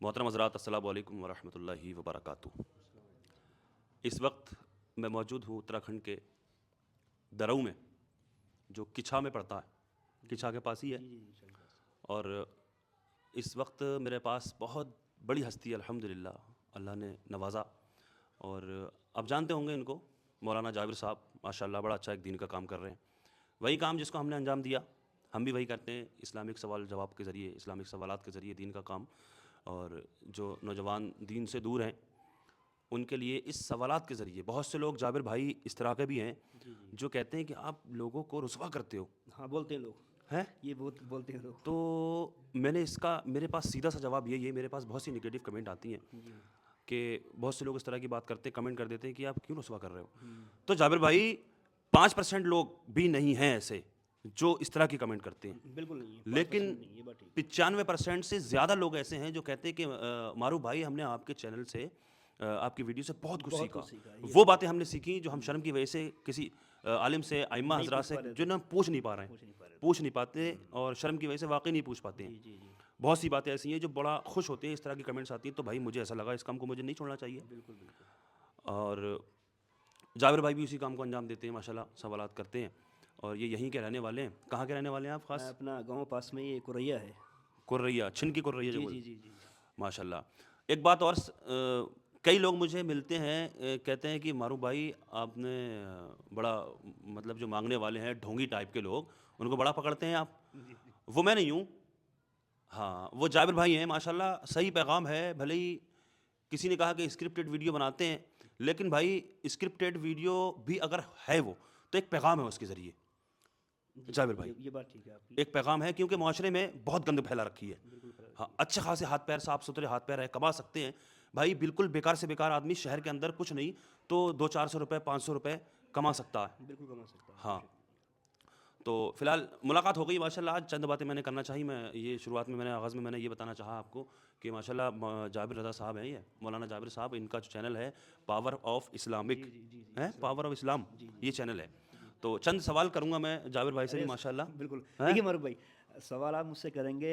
محترم حضرات، السلام علیکم ورحمۃ اللہ وبرکاتہ۔ اس وقت میں موجود ہوں اتراکھنڈ کے درو میں، جو کچھا میں پڑتا ہے، کچھا کے پاس ہی ہے۔ اور اس وقت میرے پاس بہت بڑی ہستی ہے، الحمدللہ اللہ نے نوازا۔ اور آپ جانتے ہوں گے ان کو، مولانا جابر صاحب، ماشاءاللہ بڑا اچھا ایک دین کا کام کر رہے ہیں۔ وہی کام جس کو ہم نے انجام دیا، ہم بھی وہی کرتے ہیں، اسلامک سوال جواب کے ذریعے، اسلامک سوالات کے ذریعے دین کا کام۔ اور جو نوجوان دین سے دور ہیں ان کے لیے اس سوالات کے ذریعے، بہت سے لوگ جابر بھائی اس طرح کے بھی ہیں جو کہتے ہیں کہ آپ لوگوں کو رسوا کرتے ہو۔ ہاں بولتے ہیں لوگ، ہیں یہ بہت بولتے ہیں لوگ۔ تو میں نے اس کا، میرے پاس سیدھا سا جواب یہی ہے۔ میرے پاس بہت سی نگیٹو کمنٹ آتی ہیں کہ بہت سے لوگ اس طرح کی بات کرتے، کمنٹ کر دیتے ہیں کہ آپ کیوں رسوا کر رہے ہو۔ تو جابر بھائی 5% لوگ بھی نہیں ہیں ایسے جو اس طرح کی کمنٹ کرتے ہیں، بالکل نہیں ہے، لیکن 5% نہیں، یہ بات ٹھیک 95% سے زیادہ لوگ ایسے ہیں جو کہتے ہیں کہ معروف بھائی ہم نے آپ کے چینل سے، آپ کی ویڈیو سے بہت کچھ سیکھا۔ وہ باتیں ہم نے سیکھی جو ہم شرم کی وجہ سے کسی عالم سے، ائمہ حضرات سے جو نا پوچھ نہیں پا رہے ہیں، پوچھ نہیں پاتے، اور شرم کی وجہ سے واقعی نہیں پوچھ پاتے ہیں۔ بہت سی باتیں ایسی ہیں جو بڑا خوش ہوتے ہیں، اس طرح کی کمنٹس آتی ہیں، تو بھائی مجھے ایسا لگا اس کام کو مجھے نہیں چھوڑنا چاہیے۔ بالکل بالکل۔ اور جابر بھائی بھی اسی کام کو انجام دیتے ہیں، ماشاءاللہ سوالات کرتے ہیں، اور یہ یہیں کے رہنے والے ہیں۔ کہاں کے رہنے والے ہیں آپ خاص؟ اپنا گاؤں پاس میں یہ کوریا ہے، کوریا، چھن کی کوریا جو جی جی جی۔ ماشاءاللہ۔ ایک بات اور، کئی لوگ مجھے ملتے ہیں، کہتے ہیں کہ معروف بھائی آپ نے بڑا، مطلب جو مانگنے والے ہیں ڈھونگی ٹائپ کے لوگ، ان کو بڑا پکڑتے ہیں آپ۔ وہ میں نہیں ہوں، ہاں وہ جابر بھائی ہیں، ماشاءاللہ صحیح پیغام ہے۔ بھلے ہی کسی نے کہا کہ اسکرپٹڈ ویڈیو بناتے ہیں، لیکن بھائی اسکرپٹڈ ویڈیو بھی اگر ہے وہ تو ایک پیغام ہے اس کے ذریعے۔ جابر بھائی یہ بات ٹھیک ہے آپ کی، ایک پیغام ہے، کیونکہ معاشرے میں بہت گند پھیلا رکھی ہے۔ ہاں اچھے خاصے ہاتھ پیر، صاف ستھرے ہاتھ پیر ہے، کما سکتے ہیں بھائی، بالکل بیکار سے بیکار آدمی شہر کے اندر کچھ نہیں تو 200-400 روپے، 500 روپے کما سکتا ہے۔ بالکل کما سکتا ہے۔ ہاں تو فی الحال ملاقات ہو گئی ماشاءاللہ۔ آج چند باتیں میں نے کرنا چاہی۔ میں یہ شروعات میں، آغاز میں نے یہ بتانا چاہا آپ کو کہ ماشاءاللہ جابر رضا صاحب ہیں، یہ مولانا جابر صاحب، ان کا جو چینل ہے پاور آف اسلامک ہے، پاور آف اسلام، یہ چینل ہے۔ تو چند سوال کروں گا میں جابر بھائی سے بھی ماشاءاللہ۔ بالکل دیکھیے معروف بھائی، سوال آپ مجھ سے کریں گے،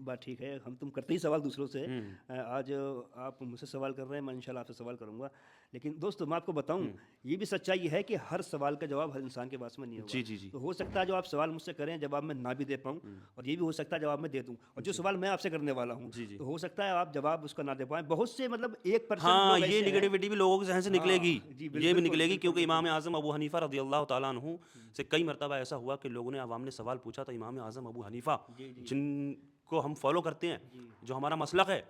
بات ٹھیک ہے، ہم تم کرتے ہی سوال دوسروں سے۔ آج آپ مجھ سے سوال کر رہے ہیں، میں انشاءاللہ آپ سے سوال کروں گا۔ لیکن دوستو میں آپ کو بتاؤں، یہ بھی سچائی ہے کہ ہر سوال کا جواب ہر انسان کے پاس میں نہیں ہوگا۔ جی تو ہو سکتا ہے جو آپ سوال مجھ سے کریں جواب میں نہ بھی دے پاؤں، اور یہ بھی ہو سکتا ہے جواب میں دے دوں، اور جو سوال میں آپ سے کرنے والا ہوں تو ہو سکتا ہے آپ جواب اس کا نہ دے پائیں۔ بہت سے مطلب 1% ہاں، لوگ یہ ایسے ہیں، نگیٹیوٹی بھی لوگوں کے ذہن سے نکلے گی، یہ بھی نکلے گی، کیونکہ امام اعظم ابو حنیفہ رضی اللہ تعالیٰ عنہ سے کئی مرتبہ ایسا ہوا کہ لوگوں نے، عوام نے سوال پوچھا تو امام اعظم ابو حنیفہ جن کو ہم فالو کرتے ہیں، جو ہمارا مسلک ہے،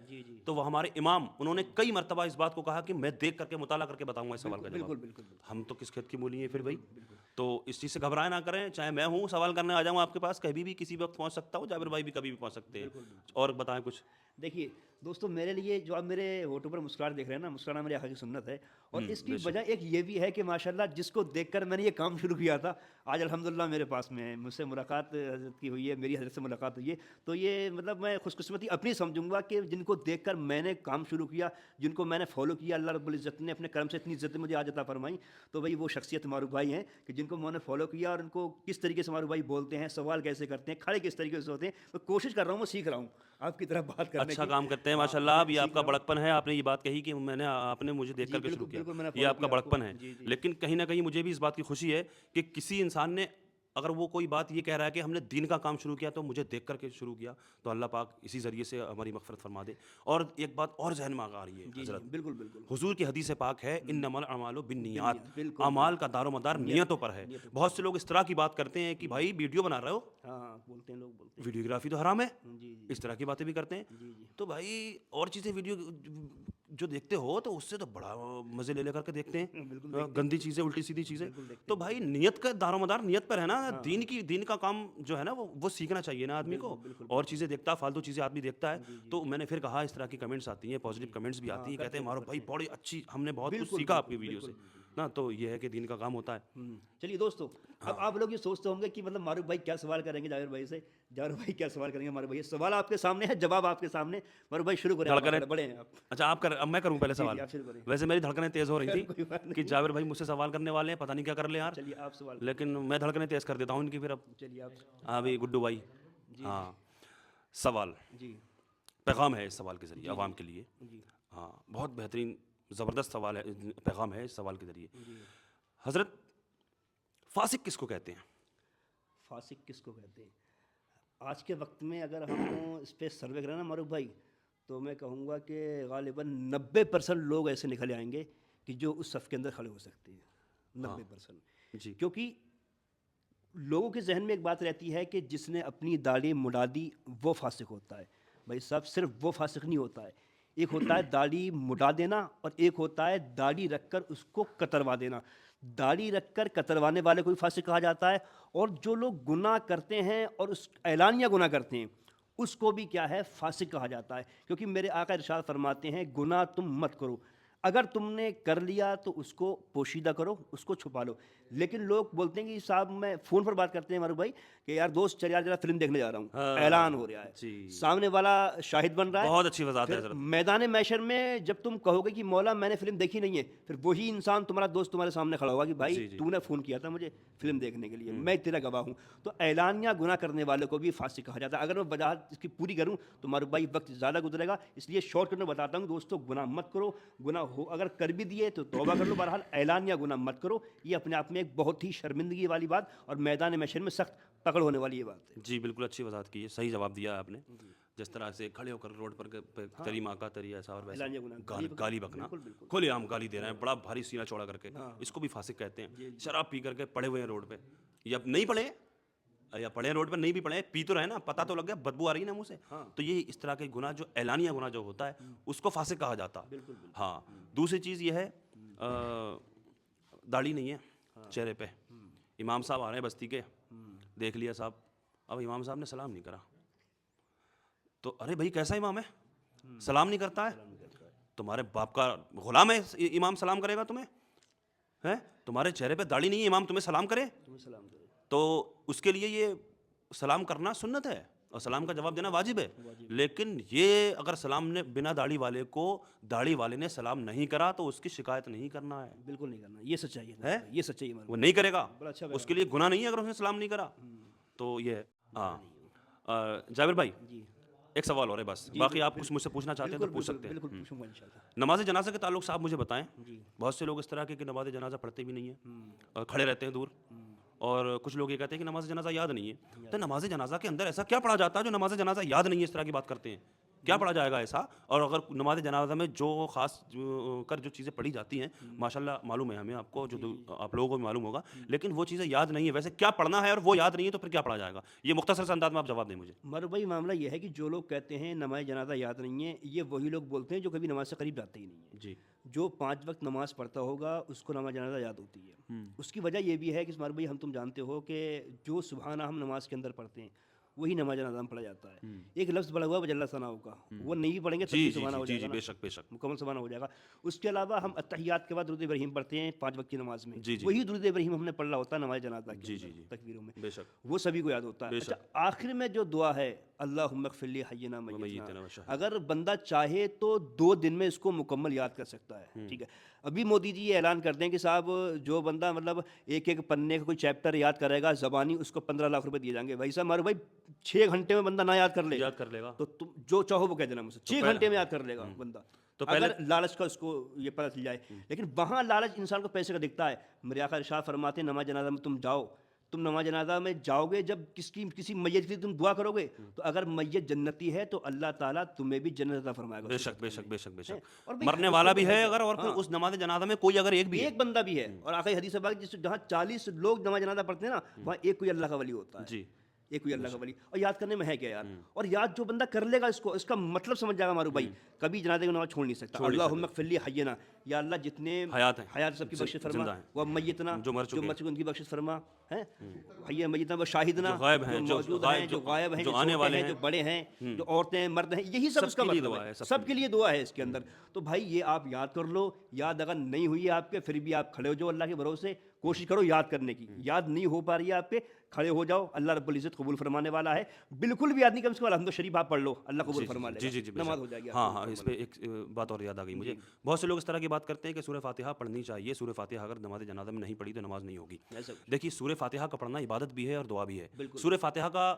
تو وہ ہمارے امام، انہوں نے کئی مرتبہ اس بات کو کہا کہ میں دیکھ کر کے، مطالعہ کر کے بتاؤں گا اس سوال کا جواب۔ ہم تو کس کھیت کی مولی ہیں پھر بھائی، تو اس چیز سے گھبرائے نہ کریں، چاہے میں ہوں سوال کرنے آ جاؤں آپ کے پاس، کبھی بھی کسی وقت پہنچ سکتا ہوں، جابر بھائی بھی کبھی بھی پہنچ سکتے ہیں۔ اور بتائیں کچھ۔ دیکھیے دوستو، میرے لیے جو آپ میرے ہوٹوں پر مسکراہٹ دیکھ رہے ہیں نا، مسکرانا میری آخر کی سنت ہے، اور اس کی وجہ ایک یہ بھی ہے کہ ماشاءاللہ جس کو دیکھ کر میں نے یہ کام شروع کیا تھا، آج الحمدللہ میرے پاس میں ہے، مجھ سے ملاقات حضرت کی ہوئی ہے، میری حضرت سے ملاقات ہوئی ہے، تو یہ مطلب میں خوش قسمتی اپنی سمجھوں گا کہ جن کو دیکھ کر میں نے کام شروع کیا، جن کو میں نے فالو کیا، اللہ رب العزت نے اپنے کرم سے اتنی عزت مجھے آج عطا فرمائی، تو بھائی وہ شخصیت معروف بھائی ہیں کہ جن کو میں نے فالو کیا، اور ان کو کس طریقے سے معروف بھائی بولتے ہیں، سوال کیسے کرتے ہیں، کھڑے کس طریقے سے ہوتے ہیں، تو کوشش کر رہا ہوں، میں سیکھ رہا ہوں آپ کی طرح بات کرنے کی۔ اچھا کام کرتے ہیں ماشاءاللہ آپ، یہ آپ کا بڑکپن ہے۔ آپ نے یہ بات کہی کہ میں نے، آپ نے مجھے دیکھ کر کے شروع کیا، یہ آپ کا بڑکپن ہے، لیکن کہیں نہ کہیں مجھے بھی اس بات کی خوشی ہے کہ کسی انسان نے، اگر وہ کوئی بات یہ کہہ رہا ہے کہ ہم نے دین کا کام شروع کیا تو مجھے دیکھ کر کے شروع کیا، تو اللہ پاک اسی ذریعے سے ہماری مغفرت فرما دے۔ اور ایک بات اور ذہن میں آ رہی ہے حضرت، بالکل بالکل، حضور کی حدیث پاک ہے انما الاعمال بالنیات، اعمال کا دار و مدار نیتوں پر ہے۔ بہت سے لوگ اس طرح کی بات کرتے ہیں کہ بھائی ویڈیو بنا رہے ہو، ہاں بولتے ہیں لوگ، بولتے ہیں ویڈیوگرافی تو حرام ہے، جی اس طرح کی باتیں بھی کرتے ہیں۔ تو بھائی اور چیزیں ویڈیو جو دیکھتے ہو تو اس سے تو بڑا مزے لے کر کے دیکھتے ہیں، گندی چیزیں، الٹی سیدھی چیزیں، تو بھائی نیت کا دار و مدار نیت پر ہے نا، دین کا کام جو ہے نا وہ سیکھنا چاہیے نا آدمی کو۔ اور چیزیں دیکھتا، فالتو چیزیں آدمی دیکھتا ہے، تو میں نے پھر کہا اس طرح کی کمنٹس آتی ہیں، پازیٹیو کمنٹس بھی آتی ہیں، کہتے ہیں معروف بھائی بڑی اچھی، ہم نے بہت کچھ سیکھا آپ کی ویڈیو سے نا، تو یہ ہے کہ دین کا کام ہوتا ہے۔ چلیے دوستو، اب آپ لوگ یہ سوچتے ہوں گے کہ مطلب معروف بھائی کیا سوال کریں گے جابر بھائی سے، جابر بھائی کیا سوال کریں گے معروف بھائی، سوال آپ کے سامنے ہے، جواب آپ کے سامنے، معروف بھائی شروع کریں، بڑے ہیں آپ۔ اچھا آپ کر، اب میں کروں پہلے سوال؟ ویسے میری دھڑکنیں تیز ہو رہی تھی کہ جابر بھائی مجھ سے سوال کرنے والے ہیں، پتہ نہیں کیا کر لیں یار، چلیے آپ سوال، لیکن میں دھڑکنیں تیز کر دیتا ہوں ان کی پھر اب۔ چلیے آپ، ہاں بھائی گڈو بھائی، ہاں سوال، جی پیغام ہے اس سوال کے ذریعے عوام کے لیے. ہاں بہت بہترین زبردست سوال ہے, پیغام ہے اس سوال کے ذریعے. حضرت فاسق کس کو کہتے ہیں؟ فاسق کس کو کہتے ہیں؟ آج کے وقت میں اگر ہم اس پہ سروے کریں نا معروف بھائی, تو میں کہوں گا کہ غالباً 90% لوگ ایسے نکل آئیں گے کہ جو اس صف کے اندر کھڑے ہو سکتے ہیں. 90%. جی کیونکہ لوگوں کے ذہن میں ایک بات رہتی ہے کہ جس نے اپنی داڑھی مڈا دی وہ فاسق ہوتا ہے. بھائی صاحب صرف وہ فاسق نہیں ہوتا ہے, ایک ہوتا ہے داڑھی مڈا دینا اور ایک ہوتا ہے داڑھی رکھ کر اس کو کتروا دینا. داڑھی رکھ کر کتروانے والے کو بھی فاسق کہا جاتا ہے, اور جو لوگ گناہ کرتے ہیں اور اس اعلانیہ گناہ کرتے ہیں اس کو بھی کیا ہے, فاسق کہا جاتا ہے. کیونکہ میرے آقا ارشاد فرماتے ہیں گناہ تم مت کرو, اگر تم نے کر لیا تو اس کو پوشیدہ کرو, اس کو چھپا لو. لیکن لوگ بولتے ہیں کہ صاحب میں فون پر بات کرتے ہیں ہمارے بھائی کہ یار دوست چل یار ذرا فلم دیکھنے جا رہا ہوں, اعلان ہو رہا ہے, سامنے والا شاہد بن رہا ہے. بہت اچھی وضاحت ہے حضرت. میدان محشر میں جب تم کہو گے کہ مولا میں نے فلم دیکھی نہیں ہے, پھر وہی انسان تمہارا دوست تمہارے سامنے کھڑا ہوگا کہ بھائی تو نے فون کیا تھا مجھے فلم دیکھنے کے لیے, میں تیرا گواہ ہوں. تو اعلانیہ گناہ کرنے والے کو بھی فاسق کہا جاتا ہے. اگر میں وضاحت اس کی پوری کروں تو ہمارے بھائی وقت زیادہ گزرے گا, اس لیے شارٹ کٹ میں بتاتا ہوں دوستوں, گناہ مت کرو. گناہ ہو اگر کر بھی دیے تو توبہ کر لو, بہرحال اعلانیہ گناہ مت کرو. یہ اپنے آپ میں ایک بہت ہی شرمندگی والی بات اور میدان محشر میں سخت پکڑ ہونے والی یہ بات ہے. جی بالکل اچھی وضاحت کی ہے, صحیح جواب دیا ہے آپ نے. جس طرح سے کھڑے ہو کر روڈ پر تری ماں کا تری ایسا اور ویسا گالی بکنا, کھلے عام گالی دے رہے ہیں بڑا بھاری سینہ چوڑا کر کے, اس کو بھی فاسق کہتے ہیں. شراب پی کر کے پڑے ہوئے ہیں روڈ پہ, یا نہیں پڑے یا پڑھے روڈ پہ نہیں بھی پڑھے, پی تو رہے نا, پتہ تو لگ گیا, بدبو آ رہی ہے نا منہ سے. تو یہ اس طرح کے گناہ جو اعلانیہ گناہ جو ہوتا ہے اس کو فاسق کہا جاتا. ہاں دوسری چیز یہ ہے داڑھی نہیں ہے چہرے پہ. امام صاحب آ رہے ہیں بستی کے, دیکھ لیا صاحب, اب امام صاحب نے سلام نہیں کرا تو ارے بھائی کیسا امام ہے, سلام نہیں کرتا ہے, تمہارے باپ کا غلام ہے امام سلام کرے گا تمہیں, ہے تمہارے چہرے پہ داڑھی نہیں ہے امام تمہیں سلام کرے, تو اس کے لیے یہ سلام کرنا سنت ہے اور سلام کا جواب دینا واجب ہے. لیکن یہ اگر سلام نے بنا داڑھی والے کو داڑھی والے نے سلام نہیں کرا تو اس کی شکایت نہیں کرنا ہے. بالکل نہیں کرنا, یہ سچائی ہے, یہ سچائی ہے. وہ نہیں کرے گا, اس کے لیے گناہ نہیں ہے اگر اس نے سلام نہیں کرا. تو یہ ہاں جابر بھائی ایک سوال اور ہے بس, باقی آپ کچھ مجھ سے پوچھنا چاہتے ہیں تو پوچھ سکتے ہیں. نماز جنازہ کے تعلق سے آپ مجھے بتائیں, بہت سے لوگ اس طرح کے کہ نماز جنازہ پڑھتے بھی نہیں ہیں, کھڑے رہتے ہیں دور, اور کچھ لوگ یہ کہتے ہیں کہ نماز جنازہ یاد نہیں ہے. تو نماز جنازہ کے اندر ایسا کیا پڑھا جاتا ہے جو نماز جنازہ یاد نہیں ہے, اس طرح کی بات کرتے ہیں, کیا پڑھا جائے گا ایسا؟ اور اگر نماز جنازہ میں جو خاص کر جو چیزیں پڑھی جاتی ہیں ماشاءاللہ معلوم ہے ہمیں, آپ کو جو آپ لوگوں کو بھی معلوم ہوگا, لیکن وہ چیزیں یاد نہیں ہے, ویسے کیا پڑھنا ہے اور وہ یاد نہیں ہے تو پھر کیا پڑھا جائے گا؟ یہ مختصر سے انداز میں آپ جواب دیں مجھے. مگر بھائی معاملہ یہ ہے کہ جو لوگ کہتے ہیں نماز جنازہ یاد نہیں ہے, یہ وہی لوگ بولتے ہیں جو کبھی نماز سے قریب جاتے ہی نہیں ہیں. جی جو 5 وقت نماز پڑھتا ہوگا اس کو نماز جنازہ یاد ہوتی ہے. اس کی وجہ یہ بھی ہے کہ اسماعیل بھائی ہم تم جانتے ہو کہ جو سبحانہ ہم نماز کے اندر پڑھتے ہیں وہی نماز جنازہ میں پڑھا جاتا ہے. ایک لفظ پڑھا ہوا وجل ثناء کا, وہ نہیں پڑھیں گے تب بھی سبحانہ ہو جائے گا, بے شک بے شک مکمل سبحانہ ہو جائے گا. اس کے علاوہ ہم التحیات کے بعد درود ابراہیم پڑھتے ہیں 5 وقت کی نماز میں, وہی درود ابراہیم ہم نے پڑھنا ہوتا ہے نماز جنازہ کے تکبیروں میں, بے شک وہ سبھی کو یاد ہوتا ہے. اچھا آخر میں جو دعا ہے اللہم اغفر لی حینا میتنا, اگر بندہ چاہے تو 2 دن میں اس کو مکمل یاد کر سکتا ہے. ٹھیک ہے, ابھی مودی جی یہ اعلان کر دیں کہ صاحب جو بندہ مطلب ایک پنے کا کوئی چیپٹر یاد کرے گا زبانی, اس کو 15 لاکھ روپے دیے جائیں گے. بھائی صاحب ہمارے بھائی 6 گھنٹے میں بندہ نہ یاد کر لے گا تو تم جو چاہو وہ کہہ دینا مجھ سے, 6 گھنٹے میں یاد کر لے گا بندہ, تو اگر لالچ کا اس کو یہ پتہ چل جائے. لیکن وہاں لالچ انسان کو پیسے کا دکھتا ہے. میرے آقا ارشاد فرماتے ہیں نماز جنازہ میں تم جاؤ, تم نماز جنازہ میں جاؤ گے جب کسی میت کے لیے تم دعا کرو گے تو اگر میت جنتی ہے تو اللہ تعالیٰ تمہیں بھی جنت عطا فرمائے گا. بے شک بے شک بے شک بے شک, مرنے والا بھی ہے اگر, اور پھر اس نماز جنازہ میں کوئی اگر ایک بندہ بھی ہے, اور آخری حدیث ہے جس جہاں 40 لوگ نماز جنازہ پڑھتے ہیں نا وہاں ایک کوئی اللہ کا ولی ہوتا ہے. جی ایک کوئی اللہ کا ولی, اور یاد کرنے میں ہے کیا یار, اور یاد جو بندہ کر لے گا اس کو, اس کا مطلب سمجھ جائے گا ہمارے بھائی, کبھی جنازے کی نماز چھوڑ نہیں سکتا. اللہم اغفر لی حینا, یا اللہ جتنے حیات سب کی بخشش فرما, وہ میتنا جو مر چکے ان کی بخشش فرما, ہے حی میتنا وہ شاہدنا جو موجود ہیں, جو غائب ہیں, جو آنے والے ہیں, جو بڑے ہیں, جو عورتیں ہیں, مرد ہیں, یہی سب اس کا مطلب ہے, سب کے لیے دعا ہے اس کے اندر. تو بھائی یہ آپ یاد کر لو, یاد اگر نہیں ہوئی ہے آپ کے پھر بھی آپ کھڑے ہو جاؤ اللہ کے بھروسے, کوشش کرو یاد کرنے کی. یاد نہیں ہو پا رہی ہے آپ کے, کھڑے ہو جاؤ, اللہ رب العزت قبول فرمانے والا ہے. بالکل بھی یاد نہیں, کم سے کم الحمد شریف آپ پڑھ لو, اللہ قبول فرما لے گا, نماز ہو جائے گی. ہاں اس پہ ایک بات اور یاد آ گئی مجھے, بہت سے لوگ اس طرح کی بات کرتے ہیں کہ سورہ فاتحہ پڑھنی چاہیے, سورہ فاتحہ اگر نماز جنازہ میں نہیں پڑھی تو نماز نہیں ہوگی. دیکھیے سورہ فاتحہ کا پڑھنا عبادت بھی ہے اور دعا بھی ہے. سورہ فاتحہ کا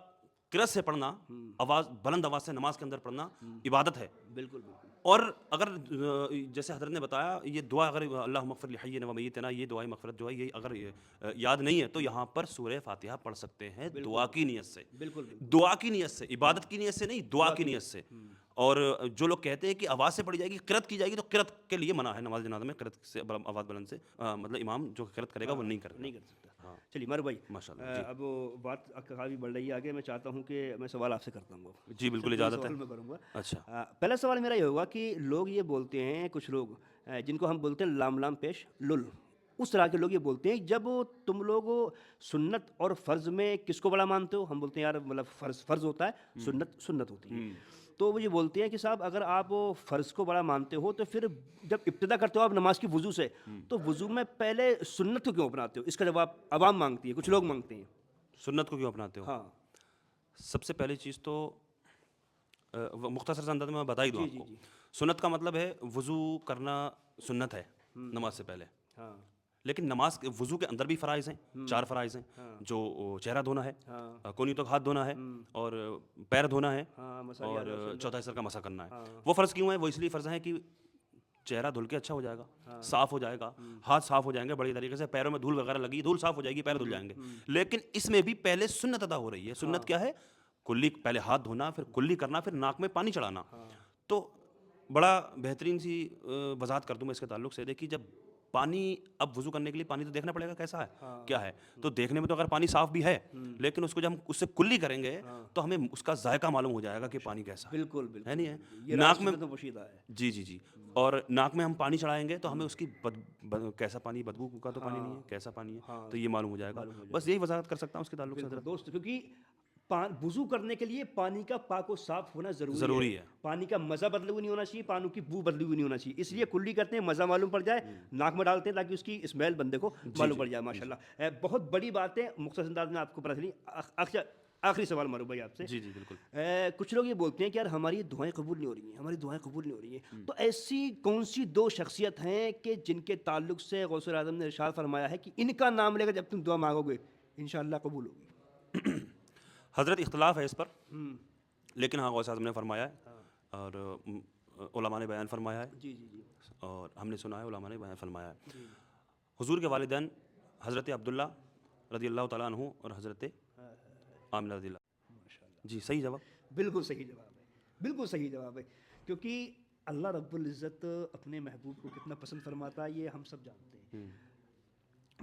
قرأت سے پڑھنا، آواز بلند آواز سے نماز کے اندر پڑھنا عبادت ہے. بالکل بالکل. اور اگر جیسے حضرت نے بتایا یہ دعا اگر اللہم اغفر لحینا و میتنا، یہ دعائے مغفرت جو ہے یہ اگر یاد نہیں ہے تو یہاں پر سورہ فاتحہ پڑھ سکتے ہیں دعا کی نیت سے. بالکل بالکل. دعا کی نیت سے، عبادت کی نیت سے نہیں، دعا کی نیت سے. اور جو لوگ کہتے ہیں کہ آواز سے پڑھی جائے گی، قرأت کی جائے گی، تو قرأت کے لیے منع ہے نماز جنازہ میں. قرأت سے آواز بلند سے مطلب امام جو قرأت کرے گا وہ نہیں نہیں کرے کر سکتا. چلیے مارو بھائی، ماشاءاللہ. جی اب بات کافی بڑھ رہی ہے آگے. میں چاہتا ہوں کہ میں سوال آپ سے کرتا ہوں. جی بالکل اجازت ہے. سوال میں کروں گا. اچھا. پہلا سوال میرا یہ ہوگا کہ لوگ یہ بولتے ہیں، کچھ لوگ جن کو ہم بولتے ہیں لام لام پیش لل، اس طرح کے لوگ یہ بولتے ہیں جب تم لوگ سنت اور فرض میں کس کو بڑا مانتے ہو؟ ہم بولتے ہیں یار مطلب فرض ہوتا ہے، سنت سنت ہوتی ہے. تو وہ یہ بولتے ہیں کہ صاحب اگر آپ فرض کو بڑا مانتے ہو تو پھر جب ابتدا کرتے ہو آپ نماز کی وضو سے، تو وضو میں پہلے سنت کو کیوں اپناتے ہو؟ اس کا جواب عوام مانگتی ہے، کچھ لوگ مانگتے ہیں. سنت کو کیوں اپناتے ہو؟ ہاں سب سے پہلی چیز تو مختصر سے انداز میں بتا ہی دوں آپ کو. جی. سنت کا مطلب ہے وضو کرنا سنت ہے نماز سے پہلے. ہاں لیکن نماز وضو کے اندر بھی فرائض ہیں، 4 فرائض ہیں. جو چہرہ دھونا ہے، کونی تک ہاتھ دھونا ہے، اور پیر دھونا ہے، اور چوتھا حصہ کا مسح کرنا ہے. وہ فرض کیوں ہے؟ وہ اس لیے فرض ہیں کہ چہرہ دھل کے اچھا ہو جائے گا، صاف ہو جائے گا، ہاتھ صاف ہو جائیں گے بڑی طریقے سے، پیروں میں دھول وغیرہ لگی دھول صاف ہو جائے گی، پیر دھل جائیں گے. لیکن اس میں بھی پہلے سنت ادا ہو رہی ہے. سنت کیا ہے؟ کلی، پہلے ہاتھ دھونا، پھر کلی کرنا، پھر ناک میں پانی چڑھانا. تو بڑا بہترین سی وضاحت کر دوں میں اس کے تعلق سے. دیکھیے جب پانی، اب وضو کرنے کے لیے پانی تو دیکھنا پڑے گا کیسا ہے کیا ہے. تو دیکھنے میں تو اگر پانی صاف بھی ہے، لیکن اس کو جب ہم اس سے کلی کریں گے تو ہمیں اس کا ذائقہ معلوم ہو جائے گا کہ پانی کیسا ہے. بالکل ہے نہیں ہے؟ یہ ناک میں تو پوشیدہ ہے. جی. اور ناک میں ہم پانی چڑھائیں گے تو ہمیں اس کی کیسا پانی، بدبو کا تو پانی نہیں ہے، کیسا پانی ہے تو یہ معلوم ہو جائے گا. بس یہی وضاحت کر سکتا ہوں اس کے تعلق سے حضرت. دوست کیونکہ وضو کرنے کے لیے پانی کا پاک و صاف ہونا ضروری ہے. پانی کا مزہ بدلے ہوئی نہیں ہونا چاہیے، پانی کی بو بدلی ہوئی نہیں ہونا چاہیے. اس لیے کلی کرتے ہیں، مزہ معلوم پڑ جائے، ناک میں ڈالتے ہیں تاکہ اس کی اسمیل بندے کو معلوم پڑ جائے. ماشاءاللہ بہت بڑی بات ہے. مختصر انداز میں آپ کو پتہ چلی. آخری سوال مارو بھائی آپ سے. جی بالکل. کچھ لوگ یہ بولتے ہیں کہ یار ہماری دعائیں قبول نہیں ہو رہی ہیں، ہماری دعائیں قبول نہیں ہو رہی ہیں. تو ایسی کون سی 2 شخصیت ہیں کہ جن کے تعلق سے غوث اعظم نے ارشاد فرمایا ہے کہ ان کا نام لے کر جب تم دعا مانگو گے انشاءاللہ قبول ہوگی؟ حضرت اختلاف ہے اس پر، لیکن ہاں غوث اعظم نے فرمایا ہے اور علماء نے بیان فرمایا ہے. جی اور ہم نے سنا ہے علماء نے بیان فرمایا ہے. حضور کے والدین حضرت عبداللہ رضی اللہ تعالیٰ عنہ اور حضرت آمنہ رضی اللہ. جی صحیح جواب. بالکل صحیح جواب ہے، بالکل صحیح جواب ہے. کیونکہ اللہ رب العزت اپنے محبوب کو کتنا پسند فرماتا ہے یہ ہم سب جانتے ہیں.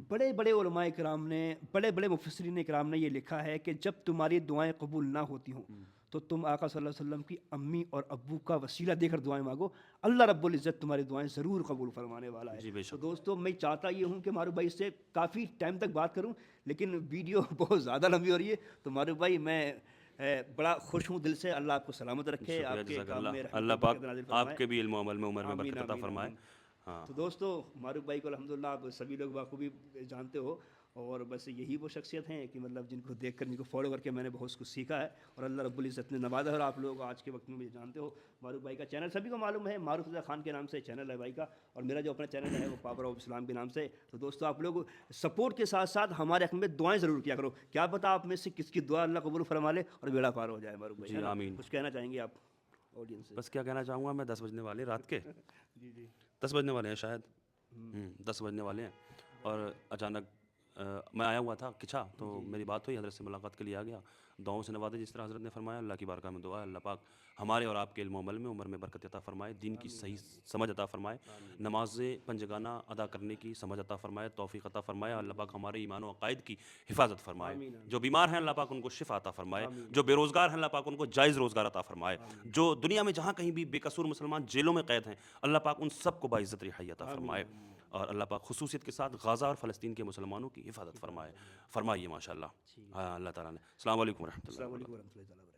بڑے بڑے علماء کرام نے، بڑے بڑے مفسرین کرام نے یہ لکھا ہے کہ جب تمہاری دعائیں قبول نہ ہوتی ہوں تو تم آقا صلی اللہ علیہ وسلم کی امی اور ابو کا وسیلہ دے کر دعائیں مانگو، اللہ رب العزت تمہاری دعائیں ضرور قبول فرمانے والا ہے. تو دوستو میں چاہتا یہ ہوں کہ مارو بھائی سے کافی ٹائم تک بات کروں، لیکن ویڈیو بہت زیادہ لمبی ہو رہی ہے. تو مارو بھائی میں بڑا خوش ہوں دل سے. اللہ آپ کو سلامت رکھے، آپ کے کام میں اللہ پاک آپ کے بھی علم و عمل میں عمر میں برکت عطا فرمائے. تو دوستو معروف بھائی کو الحمدللہ آپ سبھی لوگ بخوبی جانتے ہو، اور بس یہی وہ شخصیت ہیں کہ مطلب جن کو دیکھ کر، جن کو فالو کر کے میں نے بہت کچھ سیکھا ہے، اور اللہ رب العزت نے نوازا ہے. اور آپ لوگ آج کے وقت میں مجھے جانتے ہو. معروف بھائی کا چینل سبھی کو معلوم ہے، معروف رضا خان کے نام سے چینل ہے بھائی کا، اور میرا جو اپنا چینل ہے وہ پاور آف اسلام کے نام سے. تو دوستو آپ لوگ سپورٹ کے ساتھ ساتھ ہمارے حق میں دعائیں ضرور کیا کرو. کیا پتہ آپ میں سے کس کی دعا اللہ قبول فرما لے اور بیڑا پار ہو جائے. معروف بھائی آمین. کچھ کہنا چاہیں گے آپ آڈینس سے؟ بس کیا کہنا چاہوں گا میں، 10 بجنے والے رات کے. جی 10 بجنے والے ہیں شاید، 10 بجنے والے ہیں. اور اچانک میں آیا ہوا تھا کچھا، تو میری بات ہوئی، حضرت سے ملاقات کے لیے آ گیا. دعاؤں سے نوازے جس طرح حضرت نے فرمایا. اللہ کی بارگاہ میں دعا ہے اللہ پاک ہمارے اور آپ کے علم و عمل میں عمر میں برکت عطا فرمائے، دین کی صحیح سمجھ عطا فرمائے، نمازیں پنجگانہ ادا کرنے کی سمجھ عطا فرمائے، توفیق عطا فرمائے. اللہ پاک ہمارے ایمان و عقائد کی حفاظت فرمائے. جو بیمار ہیں اللہ پاک ان کو شفا عطا فرمائے. جو بے روزگار ہیں اللہ پاک ان کو جائز روزگار عطا فرمائے. جو دنیا میں جہاں کہیں بھی بے قصور مسلمان جیلوں میں قید ہیں اللہ پاک ان سب کو باعزت رہائی عطا فرمائے. اور اللہ پاک خصوصیت کے ساتھ غزہ اور فلسطین کے مسلمانوں کی حفاظت فرمائیے ماشاء اللہ. اللہ تعالیٰ نے. السلام علیکم ورحمۃ اللہ.